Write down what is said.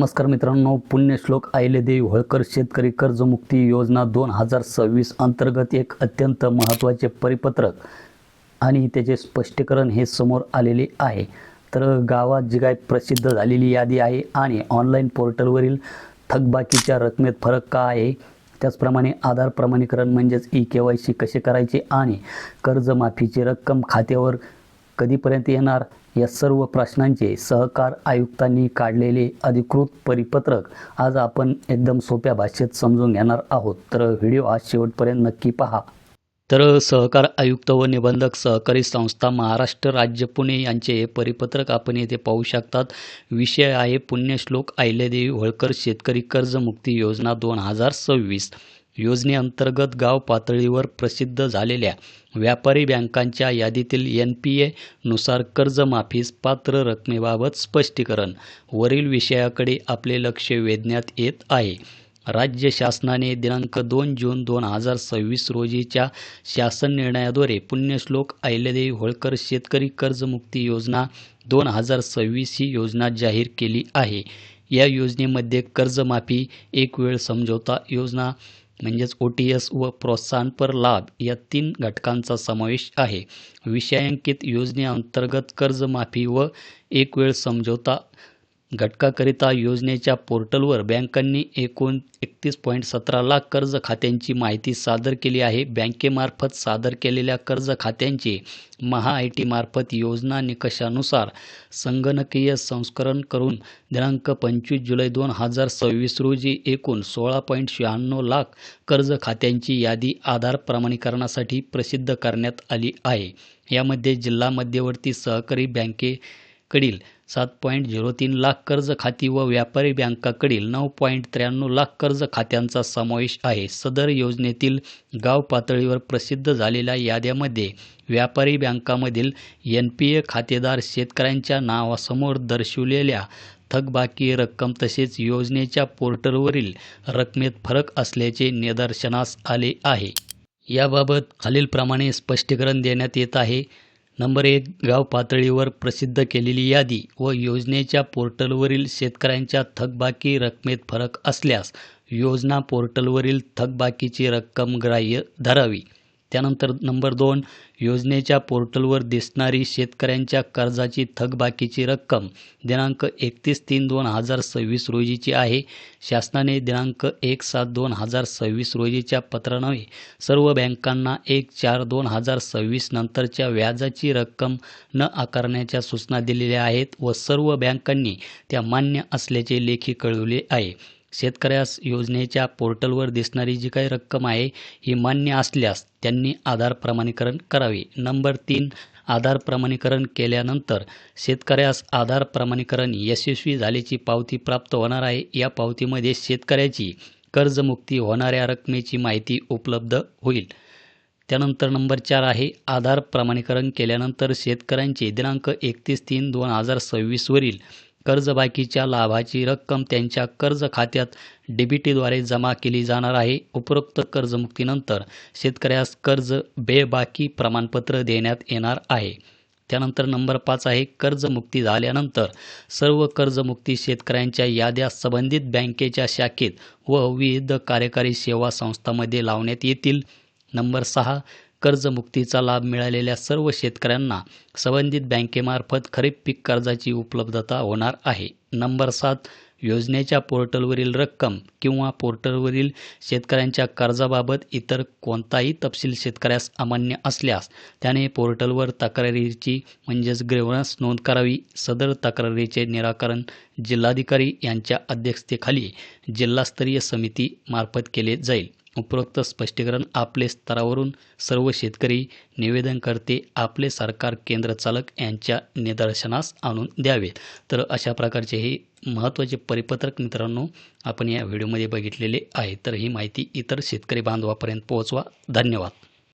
नमस्कार मित्रांनो, पुण्यश्लोक अहिल्यादेवी होळकर शेतकरी कर्जमुक्ती योजना 2026 अंतर्गत एक अत्यंत महत्त्वाचे परिपत्रक आणि त्याचे स्पष्टीकरण हे समोर आलेले आहे। तर गावात जी काही प्रसिद्ध झालेली यादी आहे आणि ऑनलाईन पोर्टलवरील थकबाकीच्या रकमेत फरक का आहे, त्याचप्रमाणे आधार प्रमाणीकरण म्हणजेच ई-KYC कसे करायचे आणि कर्जमाफीची रक्कम खात्यावर कधीपर्यंत येणार, या सर्व प्रश्नांचे सहकार आयुक्तांनी काढलेले अधिकृत परिपत्रक आज आपण एकदम सोप्या भाषेत समजून घेणार आहोत। तर व्हिडिओ आज शेवटपर्यंत नक्की पहा। तर सहकार आयुक्त व निबंधक सहकारी संस्था महाराष्ट्र राज्य पुणे यांचे हे परिपत्रक आपण येथे पाहू शकतात। विषय आहे पुण्यश्लोक अहिल्यादेवी होळकर शेतकरी कर्जमुक्ती योजना 2026। योजनेअंतर्गत गाव पातळीवर प्रसिद्ध झालेल्या व्यापारी बँकांच्या यादीतील NPA नुसार कर्जमाफीस पात्र रकमेबाबत स्पष्टीकरण। वरील विषयाकडे आपले लक्ष वेधण्यात येत आहे। राज्य शासनाने दिनांक 2 जून 2026 रोजीच्या शासन निर्णयाद्वारे पुण्यश्लोक अहिल्यादेवी होळकर शेतकरी कर्जमुक्ती योजना 2026 ही योजना जाहीर केली आहे। या योजनेमध्ये कर्जमाफी, एक वेळ समझौता योजना म्हणजेच OTS व प्रोत्साहनपर लाभ या 3 घटकांचा समावेश आहे। विषयांकित योजनेअंतर्गत कर्जमाफी व एक वेळ समझौता घटकाकरिता योजनेच्या पोर्टलवर बँकांनी एकूण 31.17 लाख कर्ज खात्यांची माहिती सादर केली आहे। बँकेमार्फत सादर केलेल्या कर्ज खात्यांचे महाआयटी मार्फत योजना निकषानुसार संगणकीय संस्करण करून दिनांक 25 जुलै 2026 रोजी एकूण 16.96 लाख कर्ज खात्यांची यादी आधार प्रमाणीकरणासाठी प्रसिद्ध करण्यात आली आहे। यामध्ये जिल्हा मध्यवर्ती सहकारी बँकेकडील 7.03 लाख कर्ज खाती व व्यापारी बँकाकडील 9.93 लाख कर्ज खात्यांचा समावेश आहे। सदर योजनेतील गाव पातळीवर प्रसिद्ध झालेल्या याद्यामध्ये व्यापारी बँकामधील NPA खातेदार शेतकऱ्यांच्या नावासमोर दर्शविलेल्या थकबाकी रक्कम तसेच योजनेच्या पोर्टलवरील रकमेत फरक असल्याचे निदर्शनास आले आहे। याबाबत खालीलप्रमाणे स्पष्टीकरण देण्यात येत आहे। नंबर 1, गाव पातळीवर प्रसिद्ध केलेली यादी व योजनेच्या पोर्टलवरील शेतकऱ्यांच्या थकबाकी रकमेत फरक असल्यास योजना पोर्टलवरील थकबाकीची रक्कम ग्राह्य धरावी। त्यानंतर नंबर 2, योजनेच्या पोर्टलवर दिसणारी शेतकऱ्यांच्या कर्जाची थकबाकीची रक्कम दिनांक 31/3/2026 रोजीची आहे। शासनाने दिनांक 1/7/2026 रोजीच्या पत्रान्वये सर्व बँकांना 1/4/2026 नंतरच्या व्याजाची रक्कम न आकारण्याच्या सूचना दिलेल्या आहेत व सर्व बँकांनी त्या मान्य असल्याचे लेखी कळविले आहे। शेतकऱ्यास योजनेच्या पोर्टलवर दिसणारी जी काही रक्कम आहे ही मान्य असल्यास त्यांनी आधार प्रमाणीकरण करावे। नंबर 3, आधार प्रमाणीकरण केल्यानंतर शेतकऱ्यास आधार प्रमाणीकरण यशस्वी झाल्याची पावती प्राप्त होणार आहे। या पावतीमध्ये शेतकऱ्याची कर्जमुक्ती होणाऱ्या रकमेची माहिती उपलब्ध होईल। त्यानंतर नंबर 4 आहे, आधार प्रमाणीकरण केल्यानंतर शेतकऱ्यांचे दिनांक 31/3/2026 वरील कर्जबाकीच्या लाभाची रक्कम त्यांच्या कर्ज खात्यात DBTद्वारे जमा केली जाणार आहे। उपरोक्त कर्जमुक्तीनंतर शेतकऱ्यास कर्ज बेबाकी प्रमाणपत्र देण्यात येणार आहे। त्यानंतर नंबर 5 आहे, कर्जमुक्ती झाल्यानंतर सर्व कर्जमुक्ती शेतकऱ्यांच्या याद्या संबंधित बँकेच्या शाखेत व विविध कार्यकारी सेवा संस्थांमध्ये लावण्यात येतील। नंबर 6, कर्जमुक्तीचा लाभ मिळालेल्या सर्व शेतकऱ्यांना संबंधित बँकेमार्फत खरीप पीक कर्जाची उपलब्धता होणार आहे। नंबर 7, योजनेच्या पोर्टलवरील रक्कम किंवा पोर्टलवरील शेतकऱ्यांच्या कर्जाबाबत इतर कोणताही तपशील शेतकऱ्यास अमान्य असल्यास त्याने पोर्टलवर तक्रारीची म्हणजेच ग्रीव्हन्स नोंद करावी। सदर तक्रारीचे निराकरण जिल्हाधिकारी यांच्या अध्यक्षतेखाली जिल्हास्तरीय समिती मार्फत केले जाईल। उपरोक्त स्पष्टीकरण आपले स्तरावरून सर्व शेतकरी, निवेदनकर्ते, आपले सरकार केंद्र चालक यांच्या निदर्शनास आणून द्यावेत। तर अशा प्रकारचे हे महत्त्वाचे परिपत्रक मित्रांनो आपण या व्हिडिओमध्ये बघितलेले आहे। तर ही माहिती इतर शेतकरी बांधवापर्यंत पोहोचवा। धन्यवाद।